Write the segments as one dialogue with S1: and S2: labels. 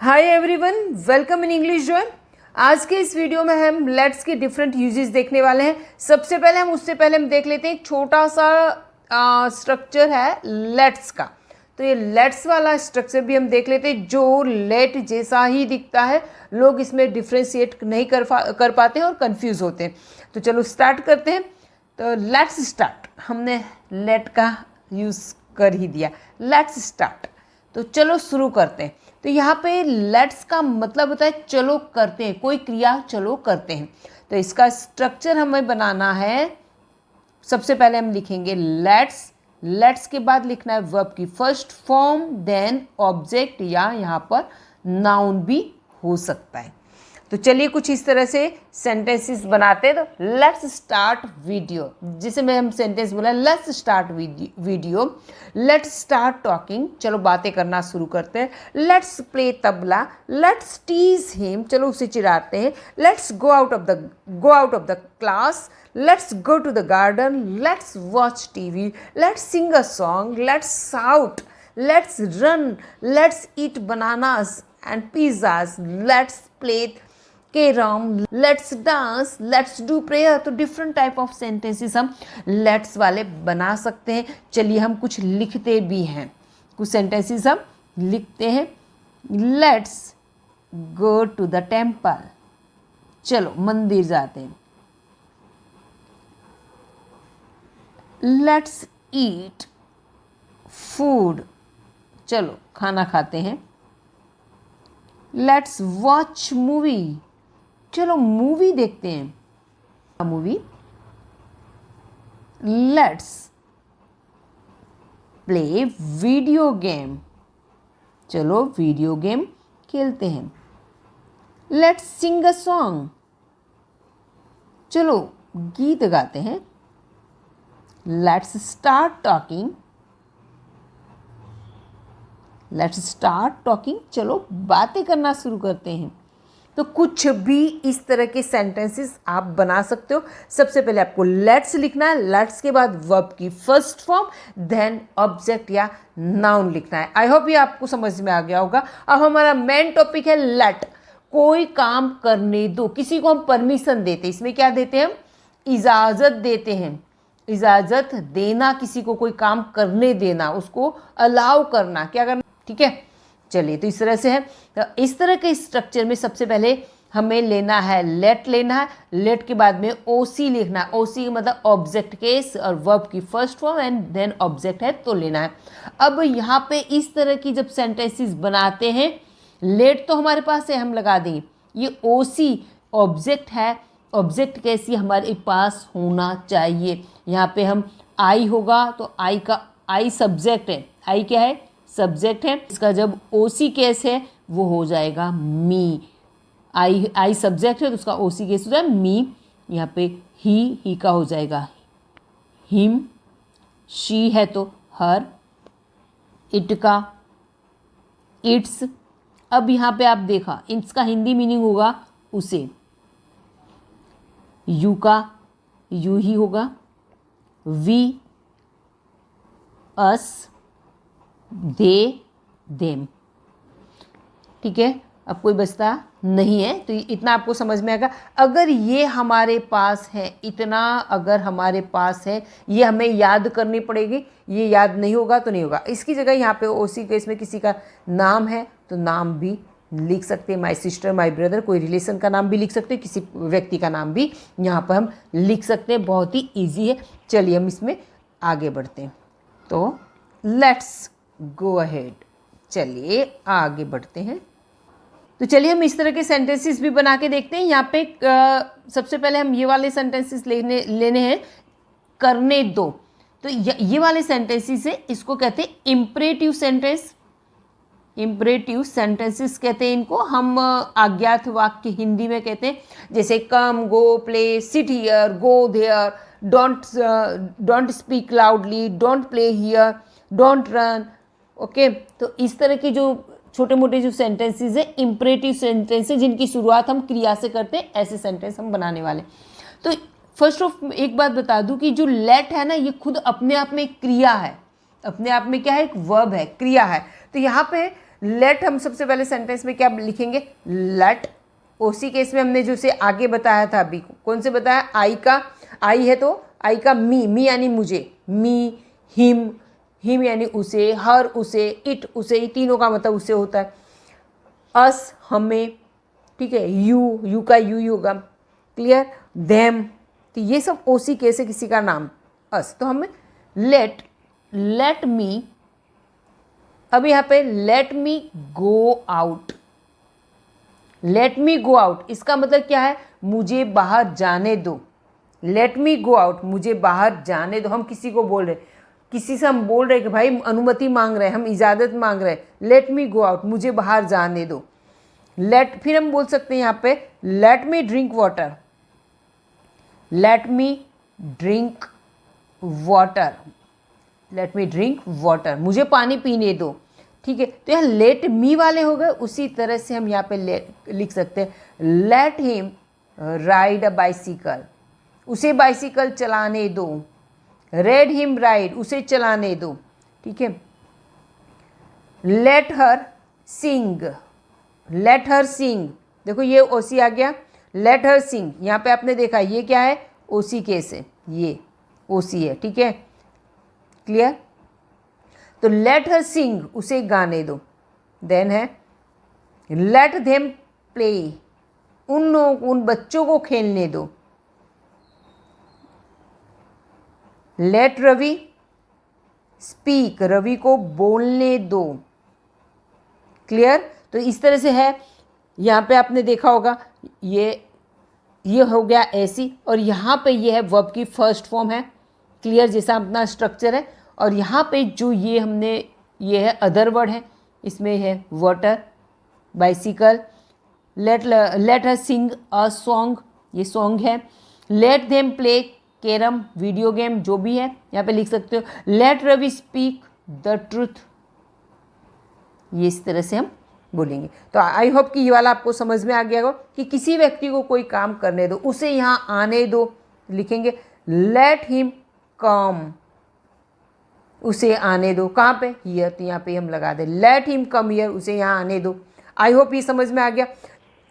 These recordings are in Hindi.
S1: Hi everyone, welcome in English zone. आज के इस वीडियो में हम लेट्स के डिफरेंट यूजेस देखने वाले हैं। सबसे पहले हम देख लेते हैं एक छोटा सा स्ट्रक्चर है लेट्स का। तो ये लेट्स वाला स्ट्रक्चर भी हम देख लेते हैं जो लेट जैसा ही दिखता है। लोग इसमें डिफ्रेंशिएट नहीं कर पाते हैं और कंफ्यूज होते हैं। तो चलो स्टार्ट करते हैं। तो लेट्स स्टार्ट, हमने लेट का यूज़ कर ही दिया। लेट्स स्टार्ट, तो चलो शुरू करते हैं। तो यहाँ पे लेट्स का मतलब होता है चलो करते हैं, कोई क्रिया चलो करते हैं। तो इसका स्ट्रक्चर हमें बनाना है। सबसे पहले हम लिखेंगे लेट्स के बाद लिखना है वर्ब की फर्स्ट फॉर्म, देन ऑब्जेक्ट या यहाँ पर नाउन भी हो सकता है। तो चलिए कुछ इस तरह से सेंटेंसेस बनाते हैं। तो लेट्स स्टार्ट वीडियो, जिसे मैं हम सेंटेंस बोला let's start video. Let's start talking, चलो बातें करना शुरू करते हैं। Let's play tabla, let's tease him, चलो उसे चिढ़ाते हैं। Let's go out of the class, let's go to the garden, let's watch TV, let's sing a song, let's shout, let's run, let's eat bananas and pizzas, let's play carrom, let's dance, let's do prayer. तो डिफरेंट टाइप ऑफ सेंटेंसेस हम लेट्स वाले बना सकते हैं। चलिए हम कुछ लिखते भी हैं, कुछ सेंटेंसेस हम लिखते हैं। Let's go to the temple, चलो मंदिर जाते हैं। लेट्स ईट फूड, चलो खाना खाते हैं। लेट्स वॉच मूवी, चलो मूवी देखते हैं। Movie. Let's play video game, चलो वीडियो गेम खेलते हैं। लेट्स सिंग अ सॉन्ग, चलो गीत गाते हैं। लेट्स स्टार्ट टॉकिंग, चलो बातें करना शुरू करते हैं। तो कुछ भी इस तरह के सेंटेंसेस आप बना सकते हो। सबसे पहले आपको लेट्स लिखना है, लेट्स के बाद वर्ब की फर्स्ट फॉर्म, देन ऑब्जेक्ट या नाउन लिखना है। आई होप ये आपको समझ में आ गया होगा। अब हमारा मेन टॉपिक है लेट, कोई काम करने दो। किसी को हम परमिशन देते हैं, इसमें क्या देते हैं हम? इजाज़त देते हैं। इजाज़त देना, किसी को कोई काम करने देना, उसको अलाउ करना, क्या करना, ठीक है। चलिए तो इस तरह से है। तो इस तरह के स्ट्रक्चर में सबसे पहले हमें लेना है लेट लेना है। लेट के बाद में ओसी लिखना है। ओसी मतलब ऑब्जेक्ट केस और वर्ब की first form and then object है तो लेना है। अब यहाँ पे इस तरह की जब सेंटेंसेस बनाते हैं, लेट तो हमारे पास है, हम लगा देंगे। ये ओसी ऑब्जेक्ट है, ऑब्जेक्ट कैसी हमारे पास होना चाहिए। यहाँ पे हम आई होगा तो आई सब्जेक्ट है। आई क्या है? सब्जेक्ट है। इसका जब ओसी केस है वो हो जाएगा मी। आई सब्जेक्ट है तो उसका ओसी केस हो जाएगा मी। यहाँ पे ही का हो जाएगा हिम। शी है तो हर। इट का इट्स। अब यहाँ पे आप देखा, इसका हिंदी मीनिंग होगा उसे। यू का यू ही होगा। We, us, they, them. ठीक है, अब कोई बचता नहीं है। तो इतना आपको समझ में आएगा। अगर ये हमारे पास है, इतना अगर हमारे पास है, ये हमें याद करनी पड़ेगी। ये याद नहीं होगा तो नहीं होगा। इसकी जगह यहाँ पे ओसी केस में किसी का नाम है तो नाम भी लिख सकते हैं। माई सिस्टर, माई ब्रदर, कोई रिलेशन का नाम भी लिख सकते हैं, किसी व्यक्ति का नाम भी यहाँ पर हम लिख सकते हैं। बहुत ही ईजी है। चलिए हम इसमें आगे बढ़ते हैं। तो लेट्स गो अहेड, चलिए आगे बढ़ते हैं। तो चलिए हम इस तरह के सेंटेंसेस भी बना के देखते हैं। यहाँ पे सबसे पहले हम ये वाले सेंटेंसेस लेने हैं, करने दो। तो ये वाले सेंटेंसेस है, इसको कहते हैं इम्परेटिव सेंटेंस। इम्परेटिव सेंटेंसेस कहते हैं इनको हम। अज्ञात वाक्य हिंदी में कहते हैं, जैसे come, go, play, sit here, go there, don't speak loudly, don't play here, don't run. Okay, तो इस तरह के जो छोटे मोटे जो सेंटेंसेस है, इम्परेटिव सेंटेंसेस, जिनकी शुरुआत हम क्रिया से करते हैं, ऐसे सेंटेंस हम बनाने वाले। तो फर्स्ट ऑफ एक बात बता दूं कि जो लेट है ना, ये खुद अपने आप में एक क्रिया है। अपने आप में क्या है? एक वर्ब है, क्रिया है। तो यहाँ पे लेट हम सबसे पहले सेंटेंस में क्या लिखेंगे, लेट। ओसी केस में हमने जो से आगे बताया था, अभी कौन से बताया, आई का, आई है तो आई का मी यानी मुझे, मी, हिम यानी उसे, हर उसे, इट उसे, ये तीनों का मतलब उसे होता है। अस हमें, ठीक है, यू का यू होगा, क्लियर, देम, तो ये सब ओसी केस है किसी का नाम, अस, तो हमें लेट मी, अब यहाँ पे let me go out, let me go out, इसका मतलब क्या है, मुझे बाहर जाने दो। लेट मी गो आउट, मुझे बाहर जाने दो। हम किसी को बोल रहे, किसी से हम बोल रहे कि भाई अनुमति मांग रहे हैं, हम इजाज़त मांग रहे हैं, लेट मी गो आउट, मुझे बाहर जाने दो। लेट, फिर हम बोल सकते हैं यहाँ पे let me drink water, let me drink water, let me drink water, मुझे पानी पीने दो, ठीक है। तो यहाँ लेट मी वाले हो गए, उसी तरह से हम यहाँ पे लिख सकते हैं let him ride a bicycle, उसे बाइसिकल चलाने दो। रेड हिम राइड, उसे चलाने दो, ठीक है। लेट हर सिंग, लेट हर सिंग, देखो ये ओसी आ गया, लेट हर सिंग, यहाँ पे आपने देखा ये क्या है, ओसी केस है, ये ओसी है, ठीक है, क्लियर। तो लेट हर सिंग, उसे गाने दो। देन है लेट देम प्ले, उन बच्चों को खेलने दो। लेट रवि स्पीक, रवि को बोलने दो, क्लियर। तो इस तरह से है, यहाँ पे आपने देखा होगा ये हो गया ऐसी, और यहाँ पे ये है वर्ब की फर्स्ट फॉर्म है, क्लियर, जैसा अपना स्ट्रक्चर है। और यहाँ पे जो ये हमने, ये है अदर वर्ड है, इसमें है water, bicycle, let her sing a song, ये सॉन्ग है। Let them play carrom, video game, जो भी है यहाँ पे लिख सकते हो। Let Ravi speak the truth, ये इस तरह से हम बोलेंगे। तो आई होप कि ये वाला आपको समझ में आ गया होगा कि किसी व्यक्ति को कोई काम करने दो, उसे यहाँ आने दो, लिखेंगे लेट हिम कम, उसे आने दो, कहाँ पे, हियर, तो यहाँ पे हम लगा दे लेट हिम कम हियर, उसे यहाँ आने दो। आई होप ये समझ में आ गया।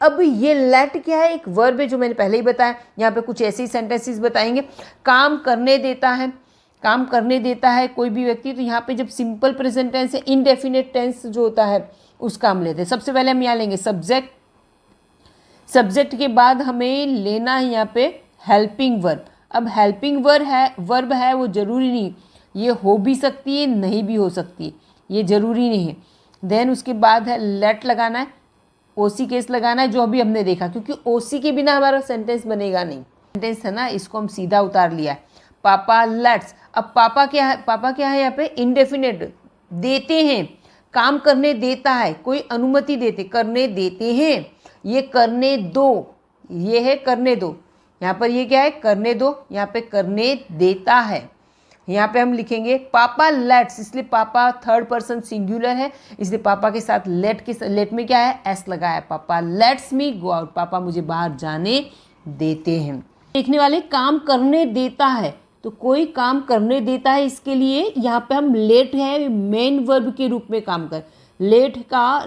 S1: अब ये लेट क्या है, एक वर्ब है जो मैंने पहले ही बताया। यहाँ पे कुछ ऐसे ही सेंटेंसेस बताएंगे, काम करने देता है, काम करने देता है कोई भी व्यक्ति। तो यहाँ पे जब सिंपल प्रेजेंट टेंस है, इनडेफिनेट टेंस जो होता है उसका हम लेते हैं। सबसे पहले हम यहाँ लेंगे सब्जेक्ट, सब्जेक्ट के बाद हमें लेना है यहाँ पे हेल्पिंग वर्ब। अब हेल्पिंग वर्ब है वो ज़रूरी नहीं, ये हो भी सकती है, नहीं भी हो सकती है, ये ज़रूरी नहीं है। देन उसके बाद है लेट लगाना है, ओसी केस लगाना है, जो अभी हमने देखा, क्योंकि ओसी के बिना हमारा सेंटेंस बनेगा नहीं। सेंटेंस है ना, इसको हम सीधा उतार लिया है, पापा लेट्स। अब पापा क्या है, पापा क्या है यहाँ पे, इनडेफिनेट, देते हैं, काम करने देता है, कोई अनुमति देते, करने देते हैं, ये करने दो, ये है करने दो, यहाँ पर ये क्या है, करने दो, यहाँ पे करने देता है। यहाँ पे हम लिखेंगे पापा लेट्स, इसलिए पापा थर्ड पर्सन सिंगुलर है, इसलिए पापा के साथ लेट में क्या है, एस लगाया है। पापा लेट्स मी गो आउट, पापा मुझे बाहर जाने देते हैं। देखने वाले काम करने देता है, तो कोई काम करने देता है, इसके लिए यहाँ पे हम लेट है मेन वर्ब के रूप में काम कर। लेट का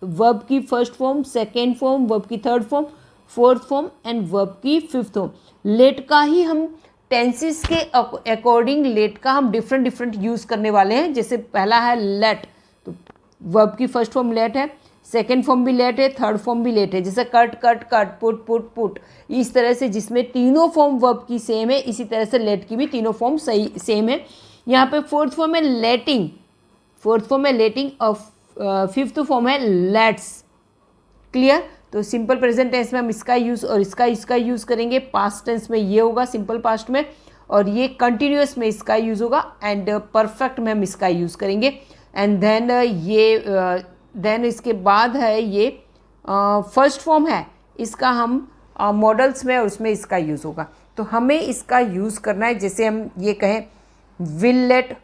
S1: वर्ब की first form, second form, verb की third form, fourth form and verb की फिफ्थ फॉर्म। लेट का ही हम टेंसेस के अकॉर्डिंग लेट का हम डिफरेंट यूज़ करने वाले हैं। जैसे पहला है लेट, तो वर्ब की फर्स्ट फॉर्म लेट है, सेकेंड फॉर्म भी लेट है, थर्ड फॉर्म भी लेट है। जैसे cut cut cut, put put put, इस तरह से जिसमें तीनों फॉर्म वर्ब की सेम है, इसी तरह से लेट की भी तीनों फॉर्म सही सेम है। यहाँ पे फोर्थ फॉर्म है लेटिंग, फोर्थ फॉर्म है लेटिंग और फिफ्थ फॉर्म है लेट्स, क्लियर। तो सिंपल प्रेजेंट टेंस में हम इसका यूज़ और इसका यूज़ करेंगे, पास्ट टेंस में ये होगा सिंपल पास्ट में, और ये कंटिन्यूस में इसका यूज़ होगा, एंड परफेक्ट में हम इसका यूज़ करेंगे। एंड देन देन इसके बाद है ये फर्स्ट फॉर्म है, इसका हम मॉडल्स में और उसमें इसका यूज़ होगा। तो हमें इसका यूज़ करना है, जैसे हम ये कहें विल लेट,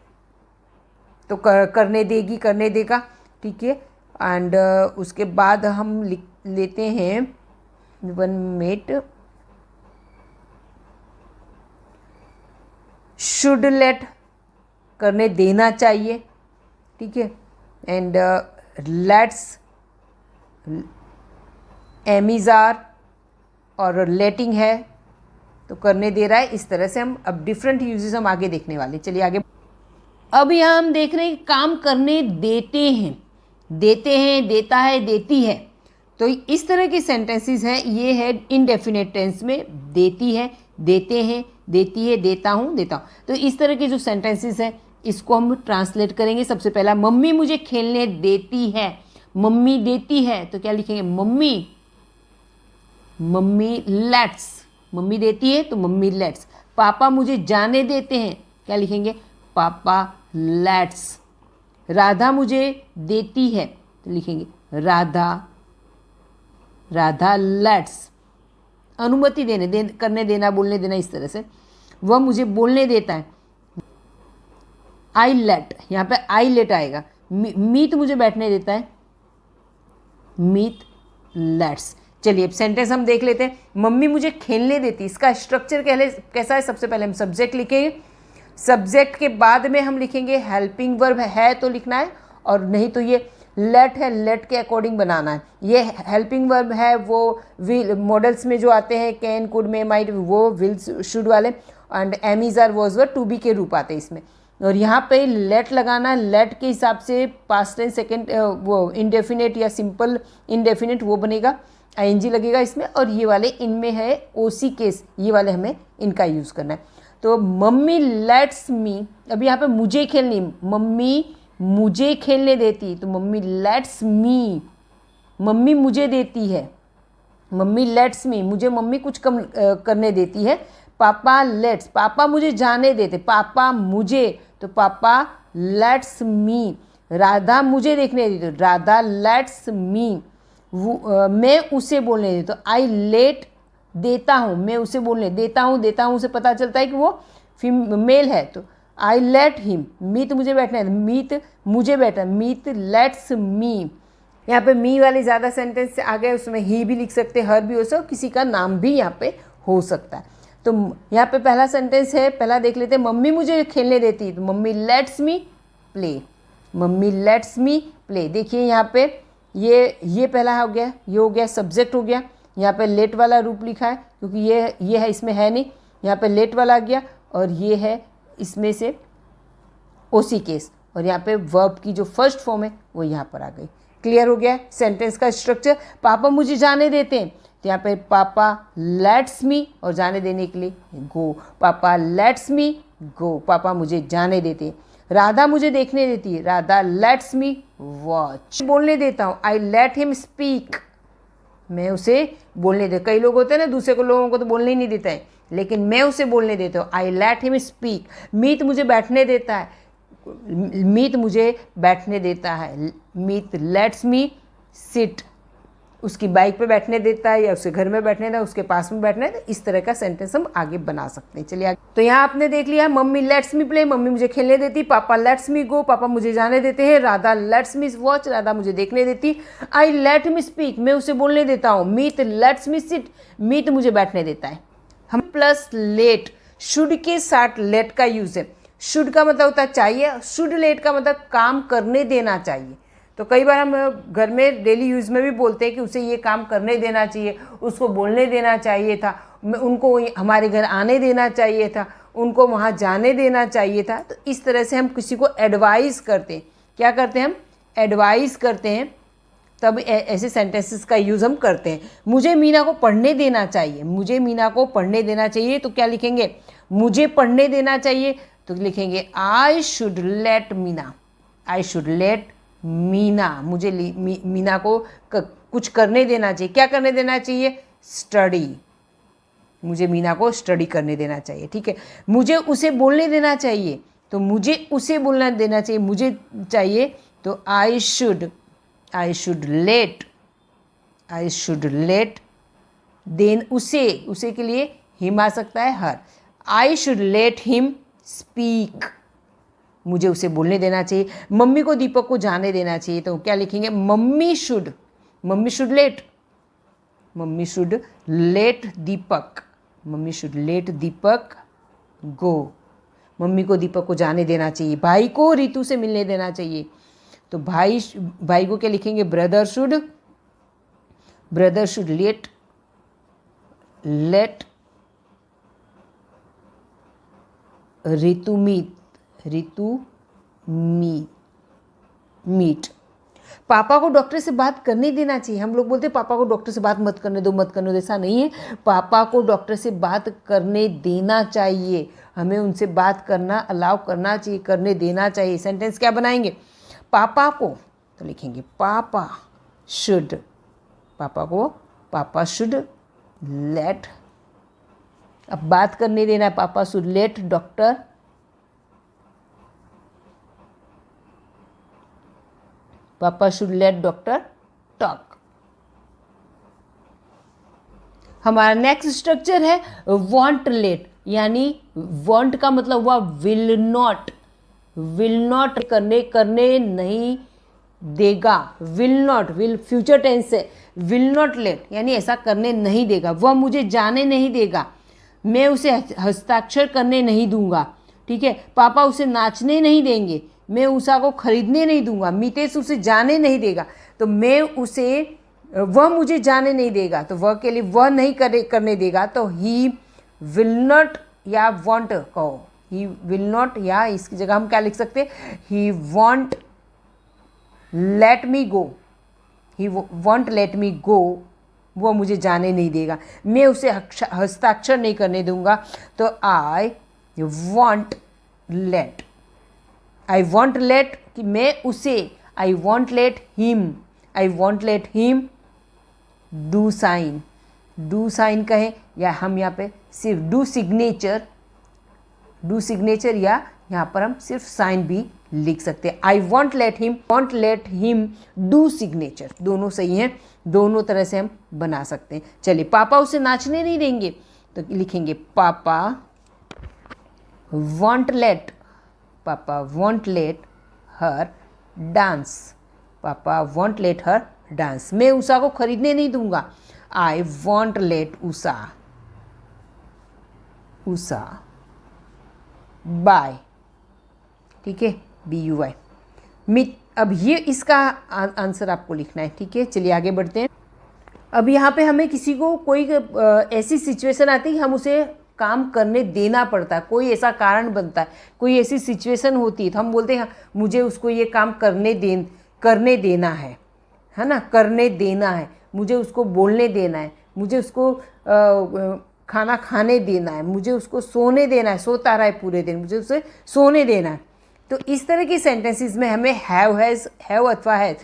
S1: तो करने देगी, करने देगा, ठीक है। एंड उसके बाद हम लेते हैं 1 मिनट, शुड लेट, करने देना चाहिए, ठीक है। एंड लेट्स, एमिजार और लेटिंग है तो करने दे रहा है। इस तरह से हम अब डिफरेंट यूजेस हम आगे देखने वाले। चलिए आगे। अब यहाँ हम देख रहे हैं कि काम करने देते हैं, देते हैं, देता है, देती है। तो इस तरह के सेंटेंसेस हैं। ये है इनडेफिनेट टेंस में देती है, देते हैं, देती है, देता हूँ, देता हूँ। तो इस तरह के जो सेंटेंसेस हैं इसको हम ट्रांसलेट करेंगे। सबसे पहला, मम्मी मुझे खेलने देती है। मम्मी देती है तो क्या लिखेंगे? Mummy, mummy let's. मम्मी देती है तो मम्मी लेट्स। पापा मुझे जाने देते हैं, क्या लिखेंगे? पापा लेट्स। राधा मुझे देती है तो लिखेंगे राधा, राधा लेट्स। अनुमति देने, करने देना, बोलने देना, इस तरह से। वह मुझे बोलने देता है, आई लेट, यहाँ पे आई लेट आएगा। मीत मुझे बैठने देता है, मीत लेट्स। चलिए अब सेंटेंस हम देख लेते हैं। मम्मी मुझे खेलने देती, इसका स्ट्रक्चर कैसा है? सबसे पहले हम सब्जेक्ट लिखेंगे। सब्जेक्ट के बाद में हम लिखेंगे हेल्पिंग वर्ब है तो लिखना है, और नहीं तो ये लेट है, लेट के अकॉर्डिंग बनाना है। ये हेल्पिंग वर्ब है, वो विल मॉडल्स में जो आते हैं कैन, कुड, मे, माइट, वो विल, शुड वाले, and am, is, are, was, were, to be के रूप आते हैं इसमें। और यहाँ पे लेट लगाना, लेट के हिसाब से पास्ट टेंस, सेकेंड, वो इंडेफिनेट या सिंपल इंडेफिनेट वो बनेगा, आईएनजी लगेगा इसमें। और ये वाले इनमें है ओसी केस, ये वाले हमें इनका यूज़ करना है। तो मम्मी लेट्स मी, अभी यहाँ पे मुझे खेलनी, मम्मी मुझे खेलने देती तो मम्मी लेट्स मी, मम्मी मुझे देती है, मम्मी लेट्स मी, मुझे मम्मी कुछ कम करने देती है। पापा लेट्स, पापा मुझे जाने देते, पापा मुझे तो पापा लेट्स मी। राधा मुझे देखने देती तो राधा लेट्स मी। मैं उसे बोलने देती तो आई लेट देता हूँ, मैं उसे बोलने देता हूँ, देता हूँ से पता चलता है कि वो मेल है तो आई लेट हिम। मीत मुझे बैठना है, मीत मुझे बैठना, मीत लेट्स मी। यहाँ पे मी वाले ज़्यादा सेंटेंस आ गए, उसमें ही भी लिख सकते, हर भी हो सकता, किसी का नाम भी यहाँ पे हो सकता है। तो यहाँ पे पहला सेंटेंस है, पहला देख लेते हैं। मम्मी मुझे खेलने देती तो mummy let's me play, mummy let's me play. देखिए यहाँ पे ये पहला हो गया, ये हो गया सब्जेक्ट हो गया। यहाँ पे लेट वाला रूप लिखा है क्योंकि ये है, इसमें है नहीं, यहाँ पे लेट वाला आ गया, और ये है इसमें से ओसी केस, और यहाँ पे वर्ब की जो फर्स्ट फॉर्म है वो यहाँ पर आ गई। क्लियर हो गया सेंटेंस का स्ट्रक्चर। पापा मुझे जाने देते हैं तो यहाँ पे पापा लेट्स मी, और जाने देने के लिए गो, पापा लेट्स मी गो, पापा मुझे जाने देते हैं। राधा मुझे देखने देती है, राधा लेट्स मी वॉच। बोलने देता हूँ, आई लेट हिम स्पीक, मैं उसे बोलने दे। कई लोग होते हैं ना, दूसरे को, लोगों को तो बोलने ही नहीं देता है, लेकिन मैं उसे बोलने देता हूँ, आई लेट हिम स्पीक। मीत मुझे बैठने देता है, मीत मुझे बैठने देता है, मीत लेट्स मी सिट, उसकी बाइक पे बैठने देता है या उसके घर में बैठने देता है, उसके पास में बैठने देता है। इस तरह का सेंटेंस हम आगे बना सकते हैं। चलिए आगे। तो यहाँ आपने देख लिया, mummy let's me play, mummy मुझे खेलने देती, पापा लेट्स मी गो, पापा मुझे जाने देते हैं, Radha let's me watch, Radha मुझे देखने देती, आई लेट मी स्पीक, मैं उसे बोलने देता हूँ, मीत लेट्स मी सिट, मीत मुझे बैठने देता है। हम प्लस लेट, शुड के साथ लेट का यूज है। शुड का मतलब होता है चाहिए, शुड लेट का मतलब काम करने देना चाहिए। तो कई बार हम घर में डेली यूज़ में भी बोलते हैं कि उसे ये काम करने देना चाहिए, उसको बोलने देना चाहिए था, उनको हमारे घर आने देना चाहिए था, उनको वहाँ जाने देना चाहिए था। तो इस तरह से हम किसी को एडवाइस करते हैं। क्या करते हैं? हम एडवाइस करते हैं, तब ऐसे सेंटेंसेस का यूज़ हम करते हैं। मुझे मीना को पढ़ने देना चाहिए, मुझे मीना को पढ़ने देना चाहिए तो क्या लिखेंगे? मुझे पढ़ने देना चाहिए तो लिखेंगे आई should late Meena, I should late Meena, मुझे मीना को कुछ करने देना चाहिए। क्या करने देना चाहिए? स्टडी, मुझे मीना को स्टडी करने देना चाहिए। ठीक है। मुझे उसे बोलने देना चाहिए तो मुझे उसे बोलना देना चाहिए, मुझे चाहिए तो I should let, I should let then उसे के लिए हिम आ सकता है, her. I should let him speak, मुझे उसे बोलने देना चाहिए। मम्मी को दीपक को जाने देना चाहिए तो क्या लिखेंगे? Mummy should let, mummy should let Deepak, mummy should let Deepak go, mummy को दीपक को जाने देना चाहिए। भाई को रितु से मिलने देना चाहिए तो भाई को क्या लिखेंगे, brother should let Ritu meet. पापा को डॉक्टर से बात करने देना चाहिए। हम लोग बोलते हैं पापा को डॉक्टर से बात मत करने दो, ऐसा नहीं है। पापा को डॉक्टर से बात करने देना चाहिए, हमें उनसे बात करना अलाउ करना चाहिए, करने देना चाहिए। सेंटेंस क्या बनाएंगे, पापा को तो लिखेंगे पापा शुड लेट, अब बात करने देना है, पापा शुड लेट डॉक्टर टॉक। हमारा नेक्स्ट स्ट्रक्चर है वॉन्ट लेट, यानी वॉन्ट का मतलब हुआ विल नॉट करने नहीं देगा। विल फ्यूचर टेंस से, विल नॉट लेट यानी ऐसा करने नहीं देगा। वह मुझे जाने नहीं देगा, मैं उसे हस्ताक्षर करने नहीं दूंगा। ठीक है, पापा उसे नाचने नहीं देंगे, मैं उषा को खरीदने नहीं दूंगा। मितेश उसे जाने नहीं देगा, तो वह मुझे जाने नहीं देगा, तो वह के लिए वह नहीं करने देगा, तो ही विल नॉट या वॉन्ट कहो, ही विल नॉट, या इसकी जगह हम क्या लिख सकते हैं, ही वॉन्ट लेट मी गो, वो मुझे जाने नहीं देगा, मैं उसे हस्ताक्षर नहीं करने दूंगा। तो आई वॉन्ट लेट कि मैं उसे, I want let him do sign कहें, या हम यहाँ पे सिर्फ डू सिग्नेचर, या यहाँ पर हम सिर्फ साइन भी लिख सकते हैं। आई want let him do signature, दोनों सही हैं, दोनों तरह से हम बना सकते हैं। चलिए, पापा उसे नाचने नहीं देंगे, तो लिखेंगे पापा वॉन्ट लेट हर डांस, मैं उषा को खरीदने नहीं दूंगा। I want let Usha buy, ठीक है, BUY। अब ये इसका आंसर आपको लिखना है। ठीक है, चलिए आगे बढ़ते हैं। अब यहाँ पे हमें किसी को कोई ऐसी सिचुएशन आती है कि हम उसे काम करने देना पड़ता है, कोई ऐसा कारण बनता है, कोई ऐसी सिचुएशन होती है, तो हम बोलते हैं मुझे उसको ये काम करने देना है ना, करने देना है, मुझे उसको बोलने देना है, मुझे उसको खाना खाने देना है, मुझे उसको सोने देना है, सोता रहा है पूरे दिन, मुझे उसे सोने देना है। तो इस तरह की सेंटेंसेस में हमें हैव अथवा हैज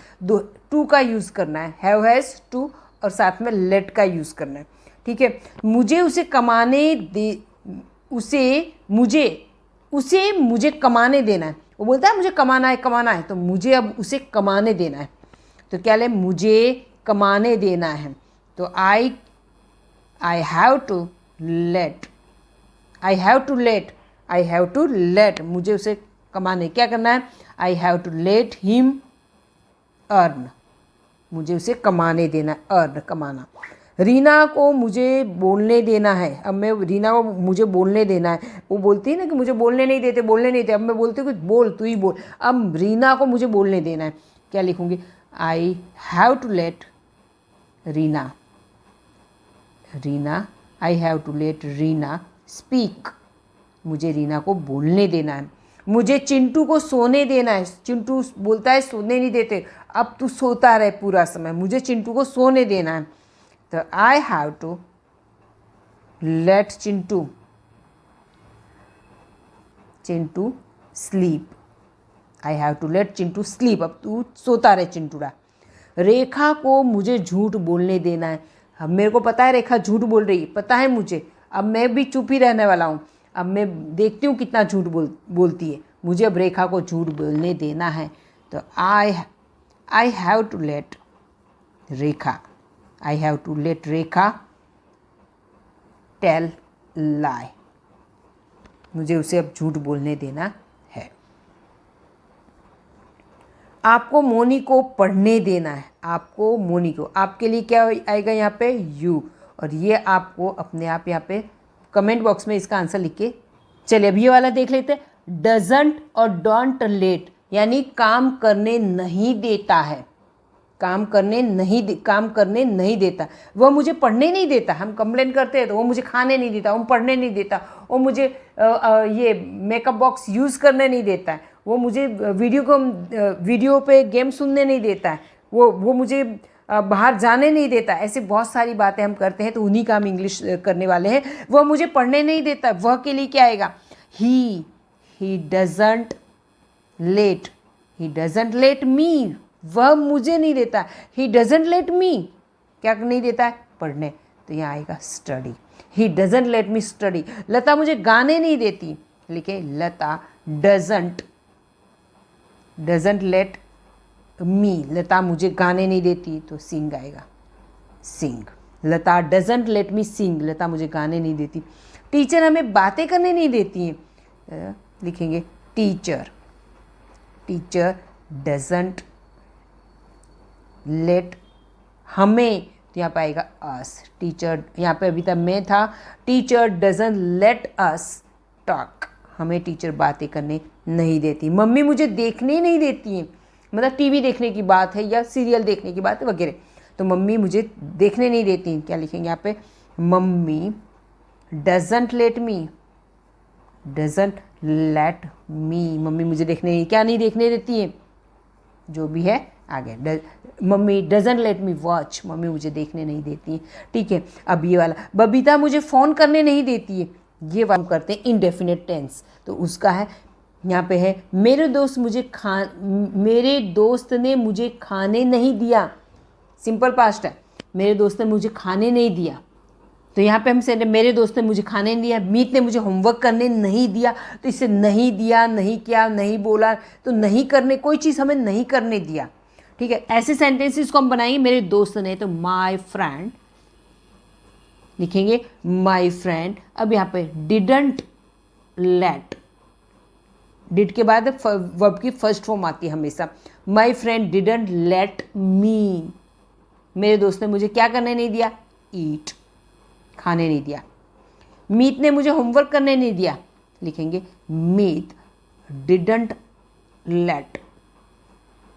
S1: टू का यूज़ करना है, हैव हैज टू, और साथ में लेट का यूज़ करना है। ठीक है, मुझे उसे कमाने देना है, वो बोलता है मुझे कमाना है, तो मुझे अब उसे कमाने देना है, तो क्या ले, मुझे कमाने देना है, तो आई हैव टू लेट, मुझे उसे कमाने क्या करना है, I have to let him earn, मुझे उसे कमाने देना, अर्न कमाना। रीना को मुझे बोलने देना है, अब मैं रीना को मुझे बोलने देना है, वो बोलती है ना कि मुझे बोलने नहीं देते, अब मैं बोलती हूँ कि बोल, तू ही बोल, अब रीना को मुझे बोलने देना है, क्या लिखूँगी, I have to let Reena speak, मुझे रीना को बोलने देना है। मुझे चिंटू को सोने देना है, चिंटू बोलता है सोने नहीं देते, अब तू सोता रहे पूरा समय, मुझे चिंटू को सोने देना है, तो I have to let Chintu sleep, अब तू सोता रहे चिंटूड़ा। रेखा को मुझे झूठ बोलने देना है, अब मेरे को पता है रेखा झूठ बोल रही है, पता है मुझे, अब मैं भी चुप ही रहने वाला हूँ, अब मैं देखती हूँ कितना झूठ बोलती है, मुझे अब रेखा को झूठ बोलने देना है, तो I have to let Rekha tell lie, मुझे उसे अब झूठ बोलने देना है। आपको मोनी को पढ़ने देना है, आपके लिए क्या आएगा यहाँ पे, यू, और ये आपको अपने आप यहाँ पे कमेंट बॉक्स में इसका आंसर लिख के, चलिए अब ये वाला देख लेते हैं। डजंट और डोंट लेट यानी काम करने नहीं देता है, काम करने नहीं देता। वह मुझे पढ़ने नहीं देता, हम कंप्लेन करते हैं तो वो मुझे खाने नहीं देता, वो पढ़ने नहीं देता, वो मुझे ये मेकअप बॉक्स यूज़ करने नहीं देता है, वो मुझे वीडियो पे गेम सुनने नहीं देता है, वो मुझे बाहर जाने नहीं देता। ऐसे बहुत सारी बातें हम करते हैं, तो उन्हीं का हम इंग्लिश करने वाले हैं। वह मुझे पढ़ने नहीं देता, वह के लिए क्या आएगा? ही डजंट लेट मी, वह मुझे नहीं देता। ही डजंट लेट मी, क्या नहीं देता है? पढ़ने। तो यहाँ आएगा study. He doesn't let me study. Lata मुझे गाने नहीं देती, लिखे लता डजंट लेट मी, लता मुझे गाने नहीं देती, तो सिंग आएगा, सिंग। लता डजंट लेट मी सिंग, लता मुझे गाने नहीं देती। टीचर हमें बातें करने नहीं देती हैं, लिखेंगे टीचर डजंट लेट हमें, तो यहाँ पे आएगा अस। टीचर, यहाँ पे अभी तक मैं था, teacher doesn't let us talk, हमें टीचर बातें करने नहीं देती। मम्मी मुझे देखने नहीं देती हैं, मतलब टीवी देखने की बात है या सीरियल देखने की बात है वगैरह, तो मम्मी मुझे देखने नहीं देती। क्या लिखेंगे यहाँ पे? Mummy doesn't let me, mummy मुझे क्या नहीं देखने देती है, जो भी है आगे। Mummy doesn't let me watch, mummy मुझे देखने नहीं देती है। ठीक है, अब ये वाला, बबीता मुझे फ़ोन करने नहीं देती है, ये वाला हम करते हैं इंडेफिनिट टेंस। तो उसका है, यहाँ पे है मेरे दोस्त ने मुझे खाने नहीं दिया, सिंपल पास्ट है। मेरे दोस्त ने मुझे खाने नहीं दिया, तो यहाँ पे हम से मेरे दोस्त ने मुझे खाने नहीं दिया। मीत ने मुझे होमवर्क करने नहीं दिया, तो इससे नहीं दिया, नहीं किया, नहीं बोला, तो नहीं करने, कोई चीज़ हमें नहीं करने दिया। ठीक है, ऐसे सेंटेंसेस को हम बनाएंगे। मेरे दोस्त ने, तो माय फ्रेंड लिखेंगे, माय फ्रेंड। अब यहाँ पे डिडंट लेट, डिड के बाद वर्ब की फर्स्ट फॉर्म आती है हमेशा। My friend didn't let me, मेरे दोस्त ने मुझे क्या करने नहीं दिया? ईट, खाने नहीं दिया। मीत ने मुझे होमवर्क करने नहीं दिया, लिखेंगे मीत डिडंट लेट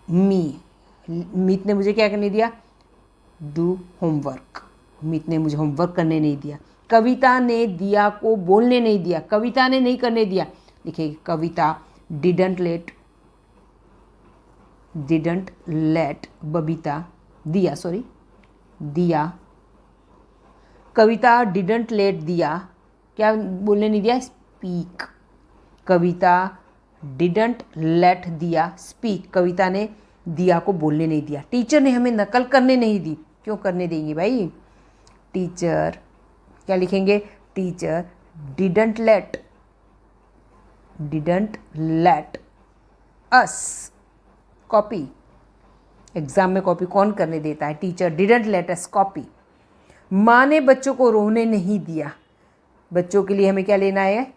S1: मी, मीत ने मुझे क्या करने दिया? डू होमवर्क, मीत ने मुझे होमवर्क करने नहीं दिया। कविता ने दिया को बोलने नहीं दिया, कविता ने नहीं करने दिया, लिखेंगे कविता डिडंट लेट बबीता, दिया, कविता डिडंट लेट दिया, क्या बोलने नहीं दिया? स्पीक, कविता डिडंट लेट दिया स्पीक, कविता ने दिया को बोलने नहीं दिया। टीचर ने हमें नकल करने नहीं दी, क्यों करने देंगे भाई? टीचर, क्या लिखेंगे? Teacher didn't let us copy, exam में कॉपी कौन करने देता है? Teacher didn't let us copy. माँ ने बच्चों को रोने नहीं दिया, बच्चों के लिए हमें क्या लेना है?